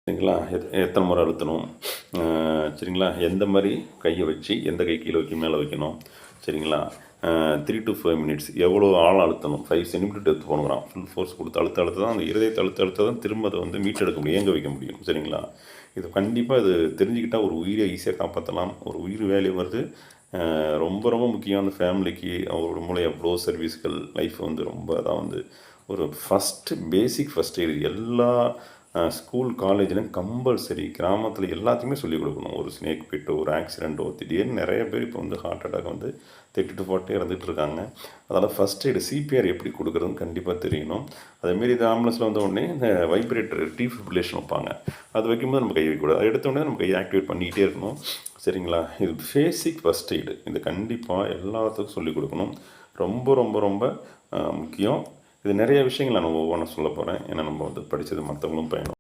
சரிங்களா? எத்தனை முறை அழுத்தணும், சரிங்களா? எந்த மாதிரி கையை வச்சு எந்த கை கீழே வைக்க மேலே வைக்கணும், சரிங்களா? 3 to 5 மினிட்ஸ் எவ்வளோ ஆழம் அழுத்தணும், 5 சென்டிமீட்டர் டெப்த் போகணுங்கிறான். ஃபுல் ஃபோர்ஸ் கொடுத்து அழுத்த தான் அந்த இருதயத்தை அழுத்த தான் திரும்ப அதை வந்து மீட்டெடுக்க முடியும், இயங்க வைக்க முடியும். சரிங்களா? இது கண்டிப்பாக இது தெரிஞ்சுக்கிட்டால் ஒரு உயிரை ஈஸியாக காப்பாற்றலாம். ஒரு உயிர் வேல்யூ வருது. ரொம்ப ரொம்ப முக்கியம் அந்த ஃபேமிலிக்கு. அவரோட மூலம் எவ்வளோ சர்வீஸ்கள் லைஃப் வந்து ரொம்ப தான் வந்து ஒரு பேசிக் ஃபஸ்ட் எய்டு எல்லா ஸ்கூல் காலேஜ்லையும் கம்பல்சரி. கிராமத்தில் எல்லாத்தையுமே சொல்லிக் கொடுக்கணும். ஒரு ஸ்னேக் பிட்டோ, ஒரு ஆக்சிடெண்ட்டோ, திடீர்னு நிறைய பேர் இப்போ வந்து ஹார்ட் அட்டாக் வந்து 30 to 40 இறந்துட்டு இருக்காங்க. அதனால் ஃபஸ்ட் எய்டு சிபிஆர் எப்படி கொடுக்குறதுன்னு கண்டிப்பாக தெரியணும். அதேமாரி இது ஆம்புலன்ஸில் வந்த உடனே இந்த வைப்ரேட்டர் டிஃபிபிரிலேஷன் வைப்பாங்க. அது வைக்கும்போது நம்ம கை வைக்கக்கூடாது. அது எடுத்த உடனே நம்ம கையை ஆக்டிவேட் பண்ணிக்கிட்டே இருக்கணும். சரிங்களா? இது பேசிக் ஃபஸ்ட் எய்டு. இது கண்டிப்பாக எல்லாத்துக்கும் சொல்லிக் கொடுக்கணும். ரொம்ப ரொம்ப ரொம்ப முக்கியம். இது நிறைய விஷயங்கள் நான் ஒவ்வொன்றா சொல்ல போகிறேன். ஏன்னா நம்ம வந்து படித்தது மற்றவங்களும் பயணம்.